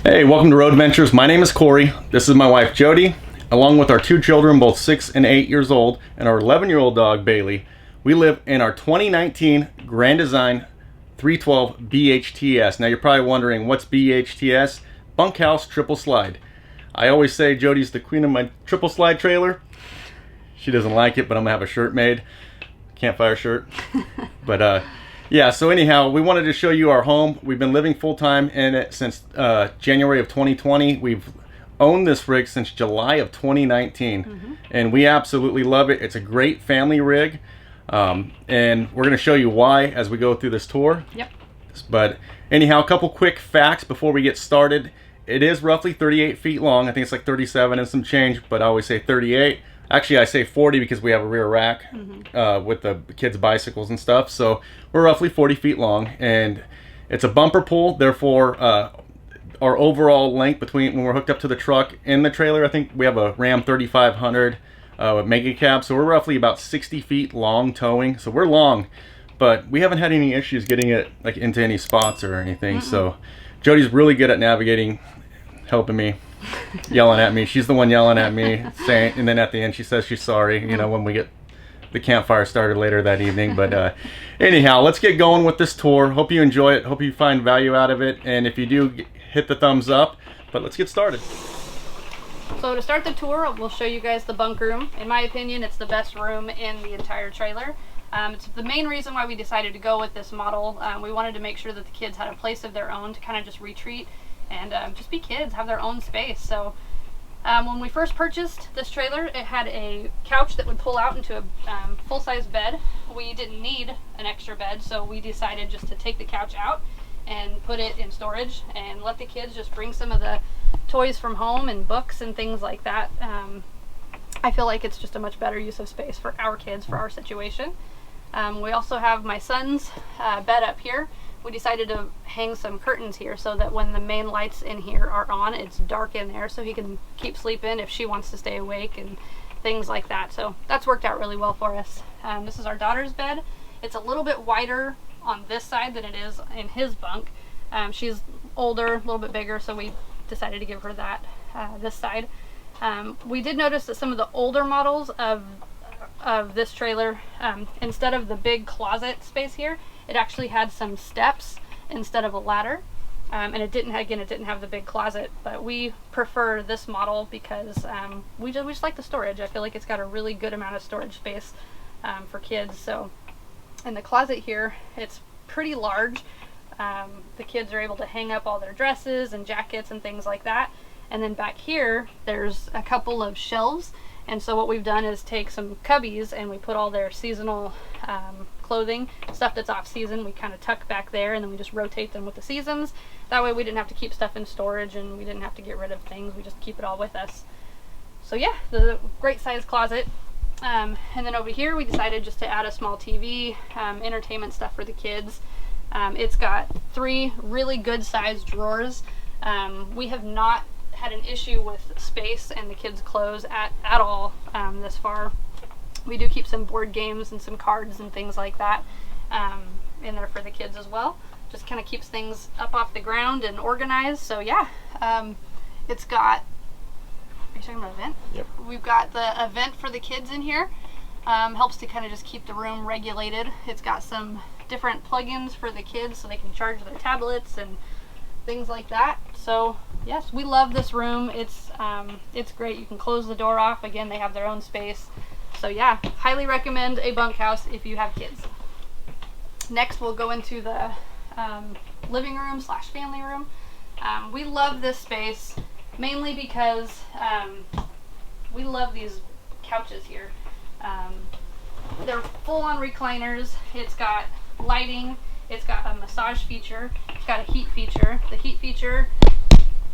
Hey, welcome to Road Adventures. My name is Corey. This is my wife Jody, along with our 2 children, both 6 and 8 years old, and our 11-year-old dog Bailey. We live in our 2019 Grand Design 312 BHTS. Now you're probably wondering, what's BHTS? Bunkhouse Triple Slide. I always say Jody's the queen of my triple slide trailer. She doesn't like it, but I'm gonna have a shirt made. Campfire shirt. But yeah, so anyhow, we wanted to show you our home. We've been living full-time in it since January of 2020. We've owned this rig since July of 2019, and we absolutely love it. It's a great family rig, and we're going to show you why as we go through this tour. Yep. But anyhow, a couple quick facts before we get started. It is roughly 38 feet long. I think it's like 37 and some change, but I always say 38. Actually, I say 40 because we have a rear rack with the kids' bicycles and stuff. So we're roughly 40 feet long, and it's a bumper pull. Therefore, our overall length between when we're hooked up to the truck and the trailer, I think we have a Ram 3500 with mega cab. So we're roughly about 60 feet long towing. So we're long, but we haven't had any issues getting it like into any spots or anything. So Jody's really good at navigating, helping me. Yelling at me. She's the one yelling at me, saying, and then at the end she says she's sorry, you know, when we get the campfire started later that evening. But anyhow, let's get going with this tour. Hope you enjoy it. Hope you find value out of it. And if you do, hit the thumbs up. But let's get started. So to start the tour, we'll show you guys the bunk room. In my opinion, it's the best room in the entire trailer. It's the main reason why we decided to go with this model. We wanted to make sure that the kids had a place of their own to kind of just retreat and just be kids, have their own space. So when we first purchased this trailer, it had a couch that would pull out into a full-size bed. We didn't need an extra bed, so we decided just to take the couch out and put it in storage and let the kids just bring some of the toys from home and books and things like that. I feel like it's just a much better use of space for our kids, for our situation. We also have my son's bed up here. We decided to hang some curtains here so that when the main lights in here are on, it's dark in there so he can keep sleeping if she wants to stay awake and things like that. So that's worked out really well for us. This is our daughter's bed. It's a little bit wider on this side than it is in his bunk. She's older, a little bit bigger, so we decided to give her that this side. We did notice that some of the older models of this trailer, instead of the big closet space here, it actually had some steps instead of a ladder, and it didn't have the big closet. But we prefer this model because we just like the storage. I feel like it's got a really good amount of storage space for kids. So in the closet here, it's pretty large. The kids are able to hang up all their dresses and jackets and things like that. And then back here, there's a couple of shelves. And so what we've done is take some cubbies and we put all their seasonal clothing, stuff that's off season, we kind of tuck back there, and then we just rotate them with the seasons. That way we didn't have to keep stuff in storage and we didn't have to get rid of things. We just keep it all with us. So yeah, the great size closet. And then over here we decided just to add a small TV, entertainment stuff for the kids. It's got 3 really good sized drawers. We have not had an issue with space and the kids' clothes at all this far. We do keep some board games and some cards and things like that in there for the kids as well. Just kind of keeps things up off the ground and organized. So yeah, it's got, are you talking about event? Yep. We've got the event for the kids in here. Helps to kind of just keep the room regulated. It's got some different plugins for the kids so they can charge their tablets and things like that. So yes, we love this room. It's great. You can close the door off. Again, they have their own space. So yeah, highly recommend a bunkhouse if you have kids. Next, we'll go into the living room slash family room. We love this space mainly because we love these couches here. They're full-on recliners. It's got lighting. It's got a massage feature. It's got a heat feature. The heat feature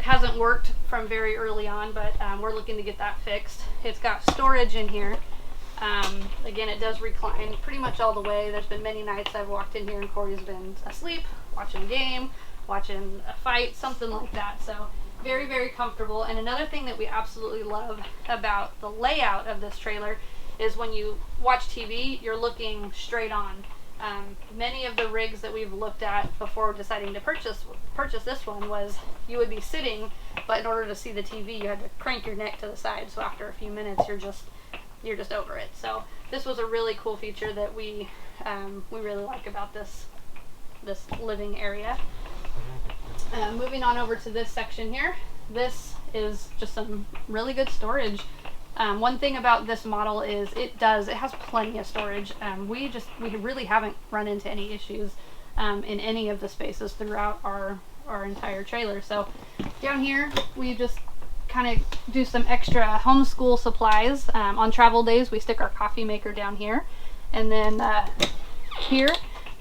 hasn't worked from very early on, but we're looking to get that fixed. It's got storage in here. Again, it does recline pretty much all the way. There's been many nights I've walked in here and Corey's been asleep, watching a game, watching a fight, something like that. So very, very comfortable. And another thing that we absolutely love about the layout of this trailer is when you watch TV, you're looking straight on. Many of the rigs that we've looked at before deciding to purchase this one was you would be sitting, but in order to see the TV, you had to crank your neck to the side. So after a few minutes, you're just over it. So this was a really cool feature that we really like about this living area. Moving on over to this section here, this is just some really good storage. One thing about this model is it has plenty of storage. We really haven't run into any issues in any of the spaces throughout our entire trailer. So down here we just kind of do some extra homeschool supplies. On travel days we stick our coffee maker down here, and then here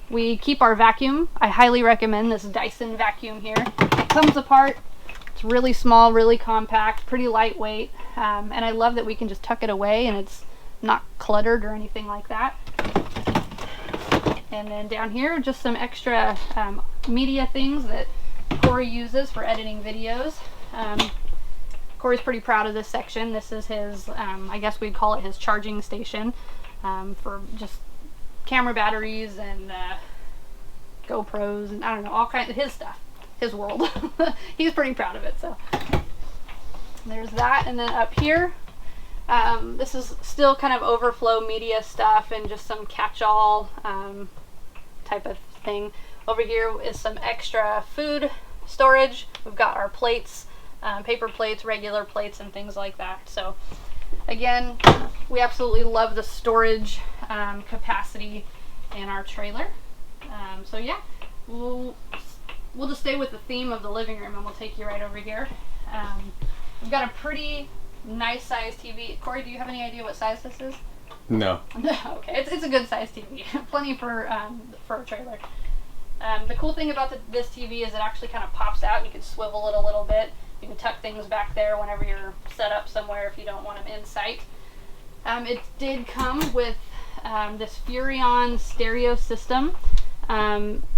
we keep our vacuum. I highly recommend this Dyson vacuum here. It comes apart. It's really small, really compact, pretty lightweight, and I love that we can just tuck it away and it's not cluttered or anything like that. And then down here, just some extra media things that Corey uses for editing videos. Corey's pretty proud of this section. This is his, I guess we'd call it his charging station for just camera batteries and GoPros and I don't know, all kinds of his stuff. His world. He's pretty proud of it. So there's that. And then up here, this is still kind of overflow media stuff and just some catch-all type of thing. Over here is some extra food storage. We've got our plates, paper plates, regular plates, and things like that. So again, we absolutely love the storage capacity in our trailer. So yeah, we'll just stay with the theme of the living room and we'll take you right over here. We've got a pretty nice size TV. Corey, do you have any idea what size this is? No. Okay, it's a good size TV. Plenty for a trailer. The cool thing about this TV is it actually kind of pops out. You can swivel it a little bit. You can tuck things back there whenever you're set up somewhere if you don't want them in sight. It did come with this Furrion stereo system.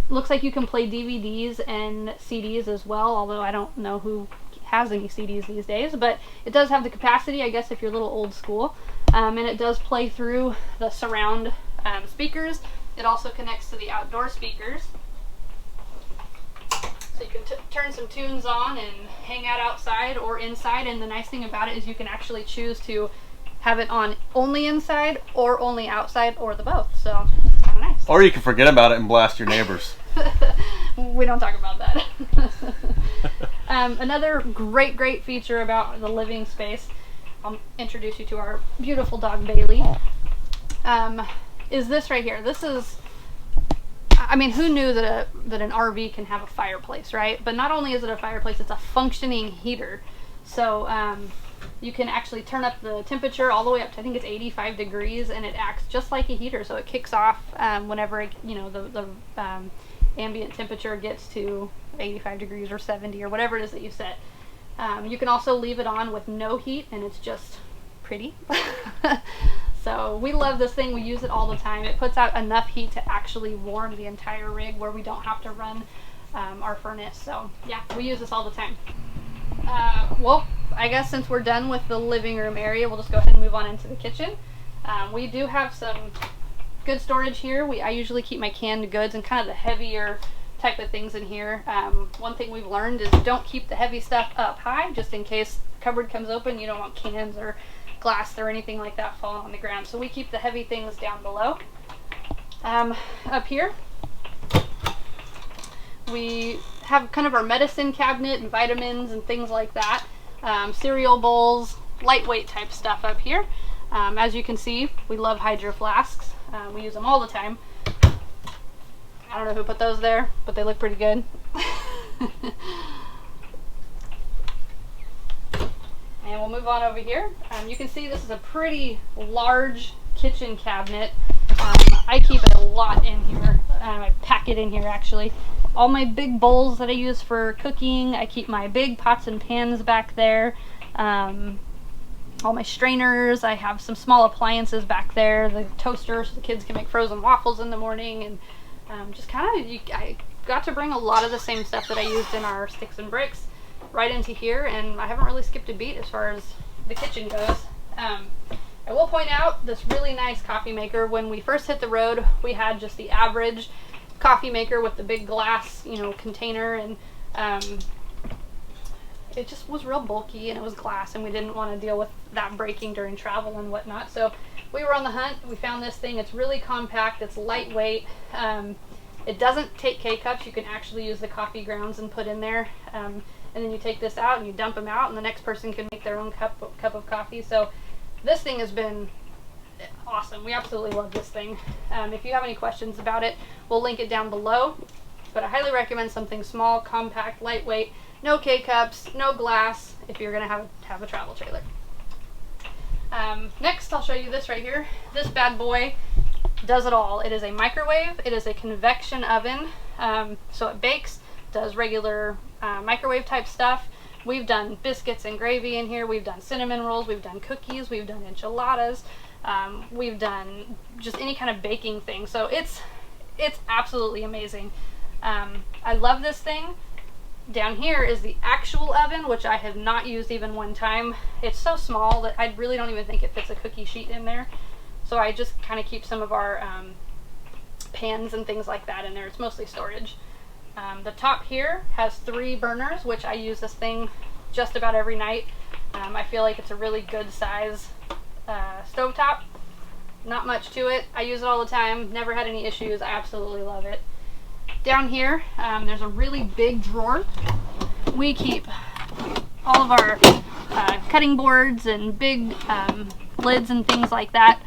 Looks like you can play DVDs and CDs as well, although I don't know who has any CDs these days, but it does have the capacity, I guess, if you're a little old school. And it does play through the surround speakers. It also connects to the outdoor speakers. So you can turn some tunes on and hang out outside or inside, and the nice thing about it is you can actually choose to have it on only inside or only outside or the both. So kind of nice. Or you can forget about it and blast your neighbors. We don't talk about that. Another great feature about the living space, I'll introduce you to our beautiful dog Bailey, is this right here. This is, I mean, who knew that an RV can have a fireplace, right? But not only is it a fireplace, it's a functioning heater. So you can actually turn up the temperature all the way up to, I think it's 85 degrees, and it acts just like a heater. So it kicks off whenever the ambient temperature gets to 85 degrees or 70 or whatever it is that you set. You can also leave it on with no heat, and it's just pretty. So we love this thing. We use it all the time. It puts out enough heat to actually warm the entire rig where we don't have to run our furnace. So yeah, we use this all the time. Well, I guess since we're done with the living room area, we'll just go ahead and move on into the kitchen. We do have some good storage here. I usually keep my canned goods and kind of the heavier type of things in here. One thing we've learned is don't keep the heavy stuff up high, just in case the cupboard comes open. You don't want cans or glass or anything like that falling on the ground. So we keep the heavy things down below. Up here, we have kind of our medicine cabinet and vitamins and things like that. Cereal bowls, lightweight type stuff up here. As you can see, we love hydro flasks. We use them all the time. I don't know who put those there, but they look pretty good. And we'll move on over here. You can see this is a pretty large kitchen cabinet. I keep a lot in here. I pack it in here actually. All my big bowls that I use for cooking. I keep my big pots and pans back there. All my strainers. I have some small appliances back there. The toaster so the kids can make frozen waffles in the morning. And just kind of, I got to bring a lot of the same stuff that I used in our sticks and bricks right into here, and I haven't really skipped a beat as far as the kitchen goes. I will point out this really nice coffee maker. When we first hit the road, we had just the average coffee maker with the big glass, you know, container, and it just was real bulky and it was glass, and we didn't want to deal with that breaking during travel and whatnot. So we were on the hunt. We found this thing. It's really compact. It's lightweight. It doesn't take K-cups. You can actually use the coffee grounds and put in there. And then you take this out and you dump them out, and the next person can make their own cup of coffee. So this thing has been awesome. We absolutely love this thing. If you have any questions about it, we'll link it down below. But I highly recommend something small, compact, lightweight, no K-cups, no glass, if you're going to have a travel trailer. Next, I'll show you this right here. This bad boy does it all. It is a microwave. It is a convection oven. So it bakes, does regular microwave type stuff. We've done biscuits and gravy in here. We've done cinnamon rolls. We've done cookies. We've done enchiladas. We've done just any kind of baking thing. So it's absolutely amazing. I love this thing. Down here is the actual oven, which I have not used even one time. It's so small that I really don't even think it fits a cookie sheet in there. So I just kind of keep some of our pans and things like that in there. It's mostly storage. The top here has 3 burners, which I use this thing just about every night. I feel like it's a really good size stovetop. Not much to it. I use it all the time. Never had any issues. I absolutely love it. Down here, there's a really big drawer. We keep all of our cutting boards and big lids and things like that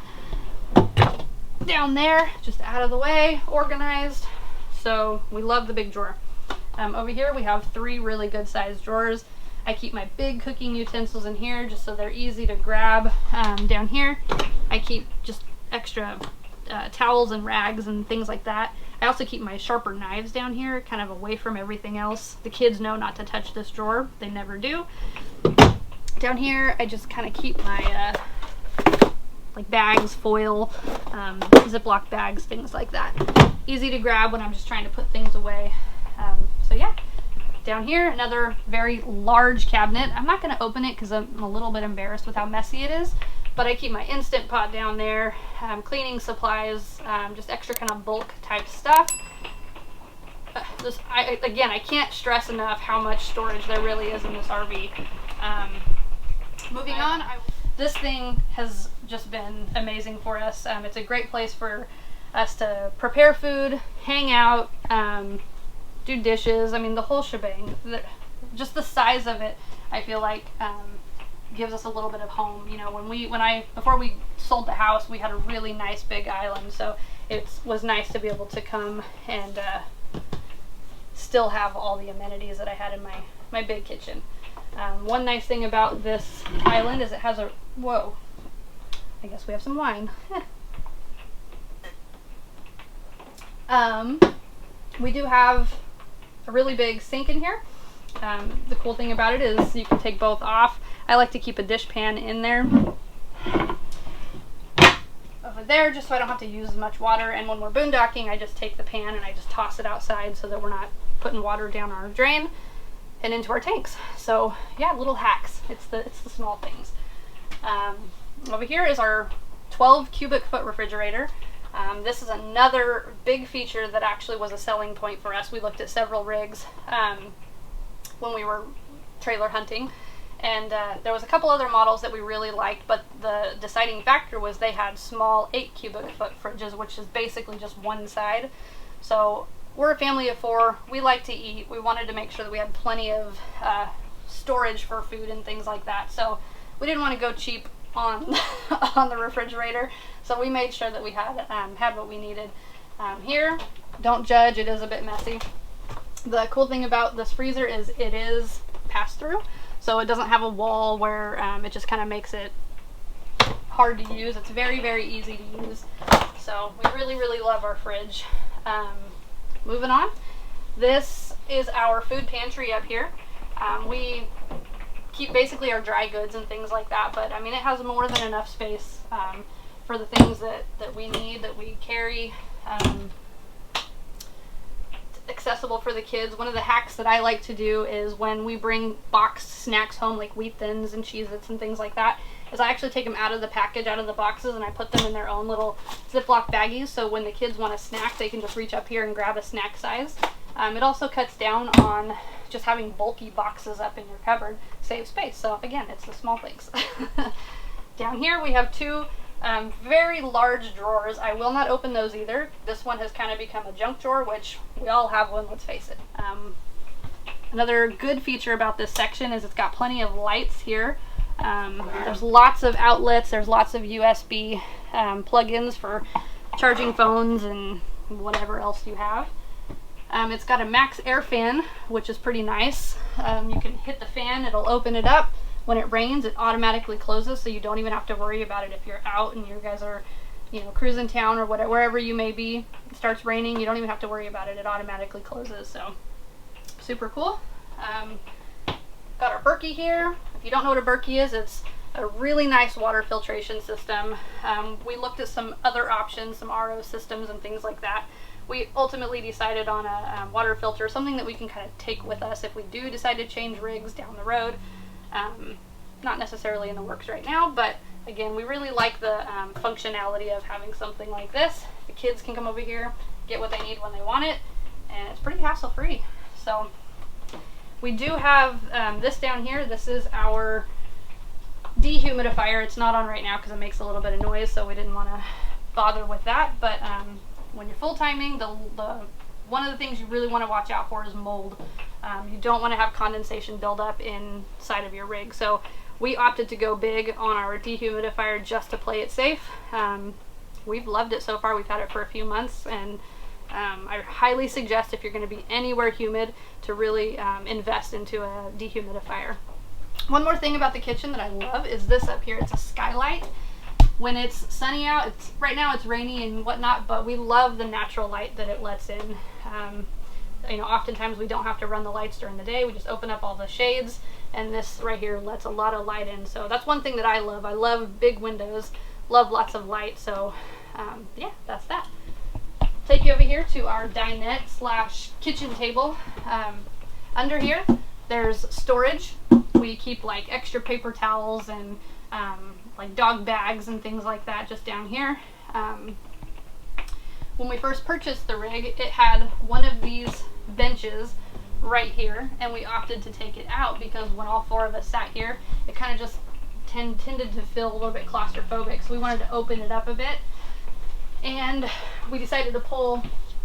down there, just out of the way, organized. So we love the big drawer. Over here we have 3 really good sized drawers. I keep my big cooking utensils in here just so they're easy to grab. Down here I keep just extra towels and rags and things like that. I also keep my sharper knives down here, kind of away from everything else. The kids know not to touch this drawer. They never do. Down here I just kind of keep my like bags, foil, Ziploc bags, things like that. Easy to grab when I'm just trying to put things away. So yeah, down here, another very large cabinet. I'm not going to open it because I'm a little bit embarrassed with how messy it is, but I keep my Instant Pot down there, cleaning supplies, just extra kind of bulk type stuff. Again, I can't stress enough how much storage there really is in this RV. Moving on, this thing has just been amazing for us. It's a great place for us to prepare food, hang out, do dishes. I mean, the whole shebang. Just the size of it, I feel like, gives us a little bit of home. You know, before we sold the house, we had a really nice big island, so it was nice to be able to come and still have all the amenities that I had in my big kitchen. One nice thing about this island is it has a, whoa, I guess we have some wine. We do have a really big sink in here. The cool thing about it is you can take both off. I like to keep a dish pan in there. Over there, just so I don't have to use as much water. And when we're boondocking, I just take the pan and I just toss it outside so that we're not putting water down our drain and into our tanks. So yeah, little hacks. It's the small things. Over here is our 12 cubic foot refrigerator. This is another big feature that actually was a selling point for us. We looked at several rigs when we were trailer hunting, and there was a couple other models that we really liked, but the deciding factor was they had small 8 cubic foot fridges, which is basically just one side. So we're a family of 4. We like to eat. We wanted to make sure that we had plenty of storage for food and things like that. So we didn't want to go cheap on on the refrigerator, so we made sure that we had what we needed. Here, don't judge, it is a bit messy. The cool thing about this freezer is it is pass-through, so it doesn't have a wall where it just kind of makes it hard to use. It's very, very easy to use, so we really, really love our fridge. Moving on, this is our food pantry up here. We keep basically our dry goods and things like that, but I mean, it has more than enough space for the things that we need, that we carry. Accessible for the kids. One of the hacks that I like to do is when we bring boxed snacks home, like Wheat Thins and Cheez-Its and things like that, is I actually take them out of the package, out of the boxes, and I put them in their own little Ziploc baggies, so when the kids want a snack, they can just reach up here and grab a snack size. It also cuts down on just having bulky boxes up in your cupboard, saves space. So again, it's the small things. Down here we have two very large drawers. I will not open those either. This one has kind of become a junk drawer, which we all have one, let's face it. Another good feature about this section is it's got plenty of lights here. There's lots of outlets, there's lots of USB plug-ins for charging phones and whatever else you have. It's got a max air fan, which is pretty nice. You can hit the fan, it'll open it up. When it rains, it automatically closes, so you don't even have to worry about it if you're out and you guys are, you know, cruising town or whatever, wherever you may be. It starts raining, you don't even have to worry about it. It automatically closes, so super cool. Got our Berkey here. If you don't know what a Berkey is, it's a really nice water filtration system. We looked at some other options, some RO systems and things like that. We ultimately decided on a water filter, something that we can kind of take with us if we do decide to change rigs down the road. Not necessarily in the works right now, but again, we really like the functionality of having something like this. The kids can come over here, get what they need when they want it, and it's pretty hassle-free. So we do have this down here. This is our dehumidifier. It's not on right now because it makes a little bit of noise, so we didn't want to bother with that. But when you're full-timing, one of the things you really want to watch out for is mold. You don't want to have condensation buildup inside of your rig. So we opted to go big on our dehumidifier just to play it safe. We've loved it so far. We've had it for a few months, and I highly suggest if you're going to be anywhere humid to really invest into a dehumidifier. One more thing about the kitchen that I love is this up here. It's a skylight. When it's sunny out, right now it's rainy and whatnot, but we love the natural light that it lets in. You know, oftentimes we don't have to run the lights during the day. We just open up all the shades, and this right here lets a lot of light in. So that's one thing that I love. I love big windows, love lots of light. So yeah, that's that. Take you over here to our dinette / kitchen table. Under here, there's storage. We keep like extra paper towels and like dog bags and things like that just down here. When we first purchased the rig, it had one of these benches right here, and we opted to take it out because when all four of us sat here, it kind of just tended to feel a little bit claustrophobic, so we wanted to open it up a bit, and we decided to pull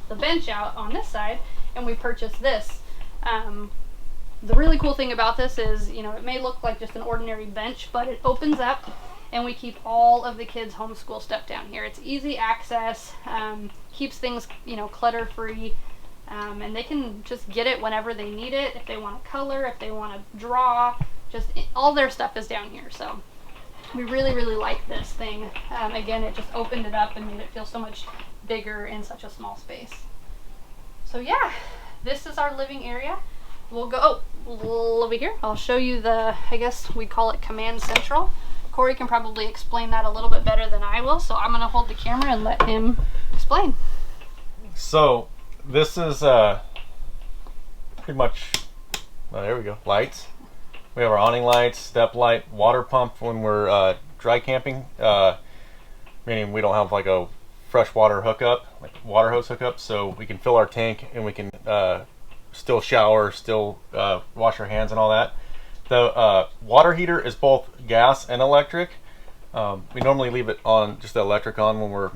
the bench out on this side, and we purchased this. The really cool thing about this is, you know, it may look like just an ordinary bench, but it opens up and we keep all of the kids' homeschool stuff down here. It's easy access, keeps things, you know, clutter-free, and they can just get it whenever they need it. If they want to color, if they want to draw, all their stuff is down here. So we really, really like this thing. Again, it just opened it up and made it feel so much bigger in such a small space. So yeah, this is our living area. We'll go over here. I'll show you I guess we call it Command Central. Corey can probably explain that a little bit better than I will, so I'm going to hold the camera and let him explain. So this is pretty much, well, there we go, lights. We have our awning lights, step light, water pump when we're dry camping, meaning we don't have like a freshwater hookup, like water hose hookup, so we can fill our tank and we can still shower, still wash our hands and all that. The water heater is both gas and electric. We normally leave it on, just the electric on when we're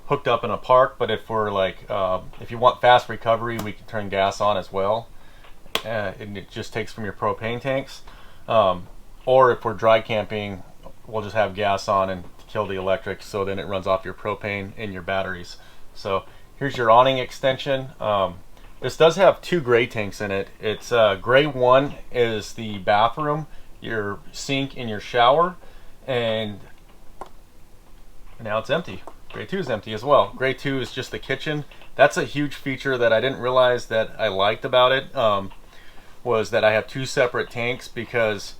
hooked up in a park, but if we're like, if you want fast recovery, we can turn gas on as well. And it just takes from your propane tanks. Or if we're dry camping, we'll just have gas on and kill the electric, so then it runs off your propane and your batteries. So here's your awning extension. This does have 2 gray tanks in it. It's gray 1 is the bathroom, your sink, and your shower, and now it's empty. Gray 2 is empty as well. Gray 2 is just the kitchen. That's a huge feature that I didn't realize that I liked about it, was that I have 2 separate tanks, because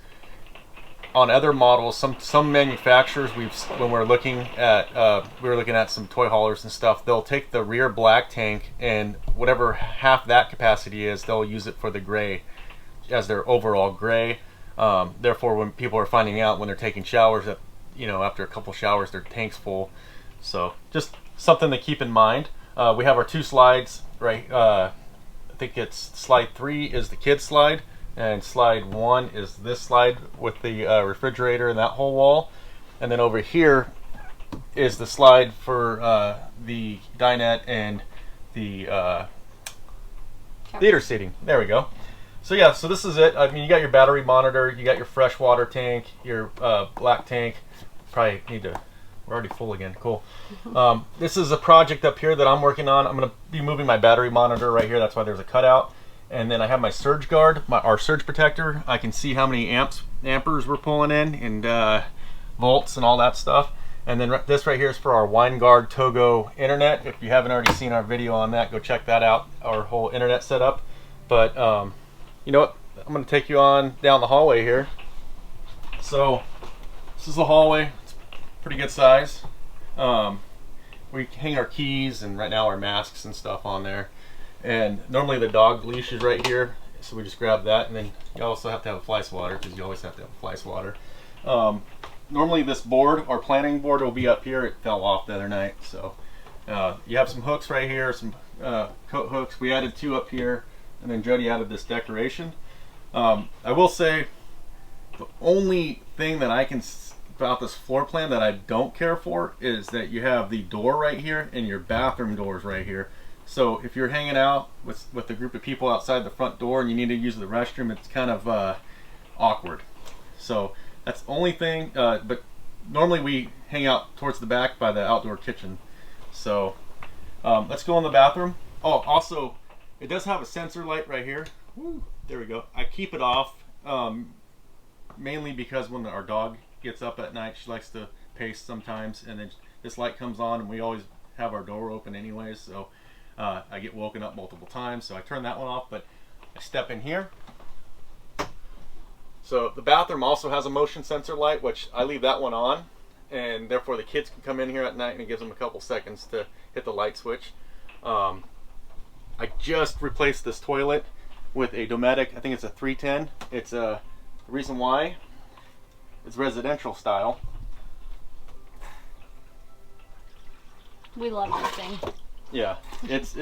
on other models, some manufacturers, when we're looking at we were looking at some toy haulers and stuff, they'll take the rear black tank and whatever half that capacity is, they'll use it for the gray as their overall gray. Therefore, when people are finding out when they're taking showers that, you know, after a couple showers their tank's full. So just something to keep in mind. We have our 2 slides, right? I think it's slide 3 is the kids slide, and slide 1 is this slide with the refrigerator and that whole wall. And then over here is the slide for the dinette and the theater seating. There we go. So yeah, so this is it. I mean, you got your battery monitor, you got your fresh water tank, your black tank. Probably need to, we're already full again, cool. This is a project up here that I'm working on. I'm gonna be moving my battery monitor right here, that's why there's a cutout. And then I have my surge guard, our surge protector. I can see how many amperes we're pulling in, and volts and all that stuff. And then this right here is for our WineGuard Togo internet. If you haven't already seen our video on that, go check that out, our whole internet setup. But you know what, I'm gonna take you on down the hallway here. So this is the hallway, it's pretty good size. We hang our keys and right now our masks and stuff on there. And normally the dog leash is right here, so we just grab that, and then you also have to have a fly swatter, because you always have to have a fly swatter. Normally this board, our planning board, will be up here. It fell off the other night, so you have some hooks right here, some coat hooks. We added 2 up here, and then Jody added this decoration. I will say the only thing that I can about this floor plan that I don't care for is that you have the door right here and your bathroom doors right here. So if you're hanging out with a group of people outside the front door and you need to use the restroom, it's kind of awkward. So that's the only thing, but normally we hang out towards the back by the outdoor kitchen. So let's go in the bathroom. Oh, also, it does have a sensor light right here. Woo, there we go. I keep it off mainly because when our dog gets up at night, she likes to pace sometimes, and then this light comes on, and we always have our door open anyways, so I get woken up multiple times, so I turn that one off. But I step in here. So the bathroom also has a motion sensor light, which I leave that one on, and therefore the kids can come in here at night and it gives them a couple seconds to hit the light switch. I just replaced this toilet with a Dometic. I think it's a 310. It's the reason why, it's residential style. We love this thing. Yeah, it's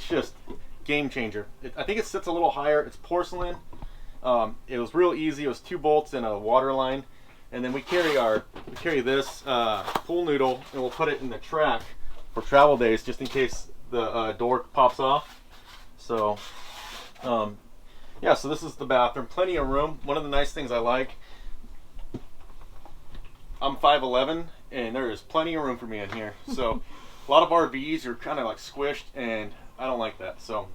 just game changer. I think it sits a little higher. It's porcelain. It was real easy. It was 2 bolts and a water line, and then we carry this pool noodle, and we'll put it in the track for travel days, just in case the door pops off. So yeah, so this is the bathroom. Plenty of room. One of the nice things I like, I'm 5'11", and there is plenty of room for me in here. So a lot of RVs are kind of like squished, and I don't like that. So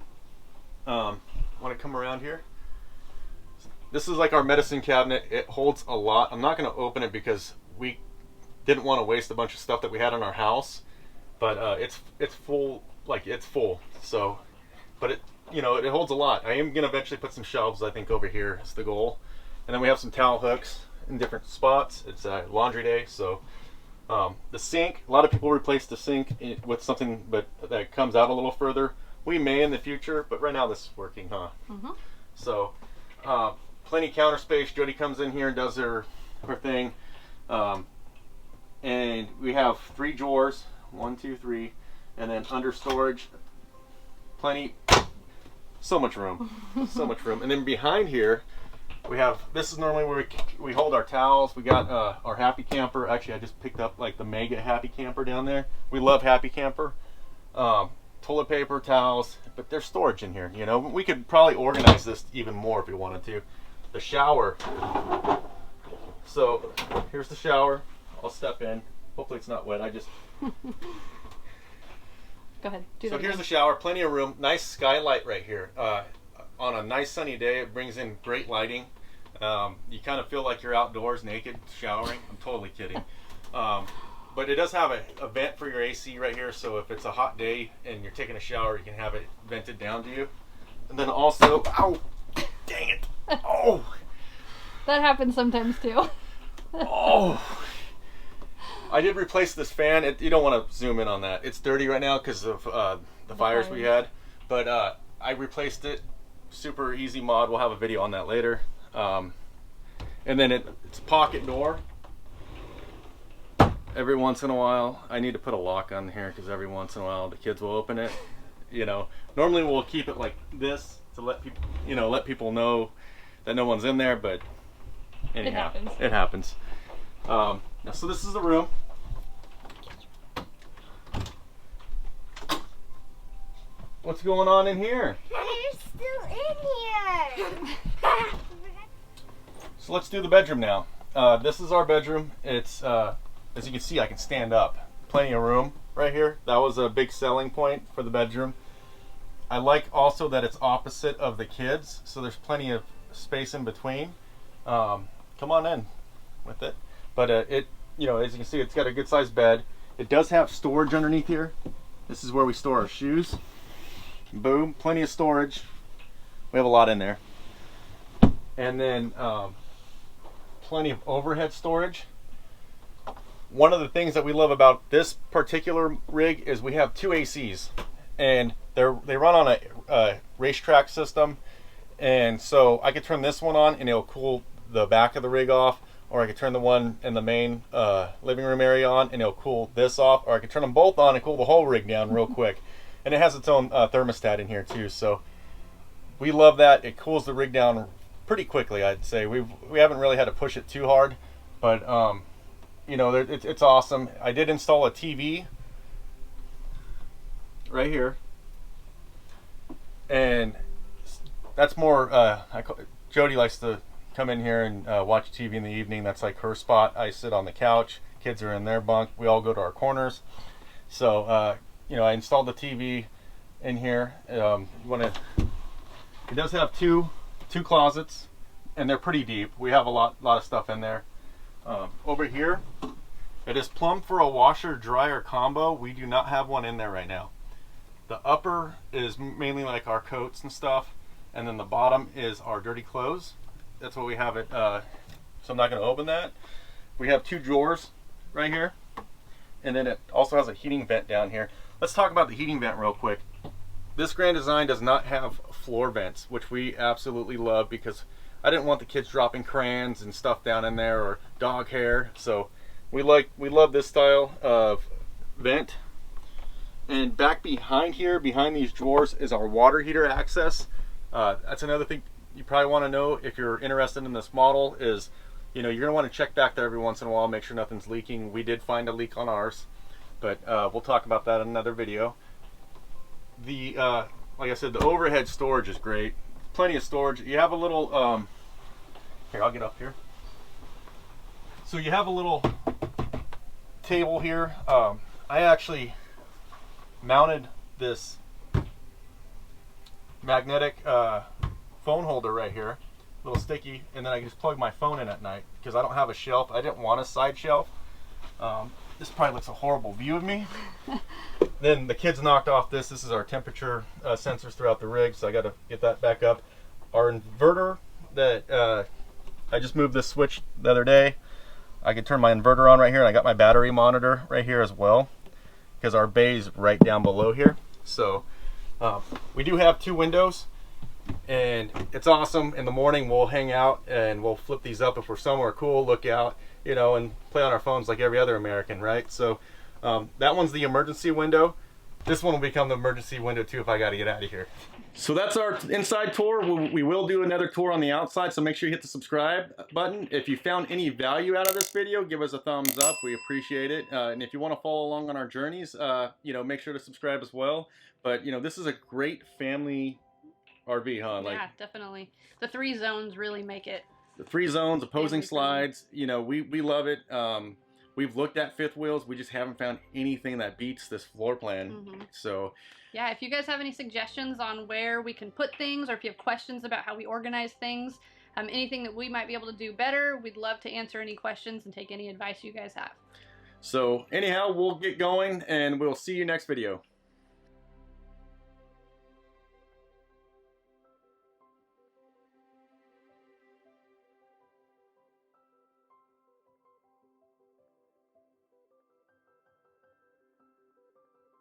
want to come around here. This is like our medicine cabinet. It holds a lot. I'm not going to open it because we didn't want to waste a bunch of stuff that we had in our house, but it's full. Like, it's full. So, but it, you know, it holds a lot. I am going to eventually put some shelves, I think, over here is the goal. And then we have some towel hooks in different spots. It's laundry day, so the sink, a lot of people replace the sink with something but that comes out a little further. We may in the future, but right now this is working, huh? Mm-hmm. So plenty counter space. Jody comes in here and does her thing, and we have 3 drawers, 1, 2, 3, and then under storage, plenty, so much room. So much room. And then behind here we have, this is normally where we hold our towels. We got our Happy Camper. Actually, I just picked up like the mega Happy Camper down there. We love Happy Camper. Toilet paper, towels, but there's storage in here. You know, we could probably organize this even more if we wanted to. The shower So here's the shower. I'll step in. Hopefully it's not wet. I just... Go ahead. So here's the shower. Plenty of room. Nice skylight right here. On a nice sunny day, it brings in great lighting. You kind of feel like you're outdoors naked showering. I'm totally kidding. But it does have a vent for your AC right here, so if it's a hot day and you're taking a shower, you can have it vented down to you. And then also, ow, dang it, oh. That happens sometimes too. Oh. I did replace this fan. You don't want to zoom in on that. It's dirty right now because of the fires we had. But I replaced it. Super easy mod. We'll have a video on that later. And then it's a pocket door. Every once in a while, I need to put a lock on here because every once in a while the kids will open it. You know, normally we'll keep it like this to let people, let people know that no one's in there. But anyhow, it happens. Now, so this is the room. What's going on in here? You're still in here. So let's do the bedroom now. This is our bedroom. It's as you can see, I can stand up. Plenty of room right here. That was a big selling point for the bedroom. I like also that it's opposite of the kids, so there's plenty of space in between. Come on in with it. But as you can see, it's got a good sized bed. It does have storage underneath here. This is where we store our shoes. Boom, plenty of storage. We have a lot in there. And then plenty of overhead storage. One of the things that we love about this particular rig is we have 2 ACs, and they run on a racetrack system. And so I could turn this one on and it'll cool the back of the rig off, or I could turn the one in the main living room area on and it'll cool this off, or I could turn them both on and cool the whole rig down real quick. And it has its own thermostat in here too, so we love that. It cools the rig down pretty quickly, I'd say. We haven't really had to push it too hard, but it's awesome. I did install a TV right here, and that's more. Jody likes to come in here and watch TV in the evening. That's like her spot. I sit on the couch. Kids are in their bunk. We all go to our corners. So I installed the TV in here. It does have two closets, and they're pretty deep. We have a lot of stuff in there. Over here, it is plumbed for a washer dryer combo. We do not have one in there right now. The upper is mainly like our coats and stuff, and then the bottom is our dirty clothes. That's what we have it. So I'm not going to open that. We have 2 drawers right here, and then it also has a heating vent down here. Let's talk about the heating vent real quick. This Grand Design does not have floor vents, which we absolutely love because I didn't want the kids dropping crayons and stuff down in there or dog hair. So we love this style of vent. And back behind here, behind these drawers, is our water heater access. That's another thing you probably want to know if you're interested in this model is, you're going to want to check back there every once in a while, make sure nothing's leaking. We did find a leak on ours, but we'll talk about that in another video. Like I said, the overhead storage is great. Plenty of storage. You have a little, here, I'll get up here. So you have a little table here. I actually mounted this magnetic phone holder right here, a little sticky, and then I can just plug my phone in at night because I don't have a shelf. I didn't want a side shelf. This probably looks a horrible view of me. Then the kids knocked off this. This is our temperature sensors throughout the rig, so I got to get that back up. Our inverter that I just moved this switch the other day. I can turn my inverter on right here, and I got my battery monitor right here as well because our bay's right down below here. So we do have 2 windows, and it's awesome. In the morning we'll hang out and we'll flip these up if we're somewhere cool, look out, and play on our phones like every other American, right? So that one's the emergency window. This one will become the emergency window too if I got to get out of here. So that's our inside tour. We will do another tour on the outside, so make sure you hit the subscribe button. If you found any value out of this video, give us a thumbs up. We appreciate it. And if you want to follow along on our journeys, make sure to subscribe as well. But this is a great family RV, huh? Yeah, definitely. The 3 zones really make it The 3 zones, opposing slides, you know, we love it. We've looked at fifth wheels. We just haven't found anything that beats this floor plan. So yeah, if you guys have any suggestions on where we can put things, or if you have questions about how we organize things, anything that we might be able to do better, we'd love to answer any questions and take any advice you guys have. So anyhow, we'll get going and we'll see you next video.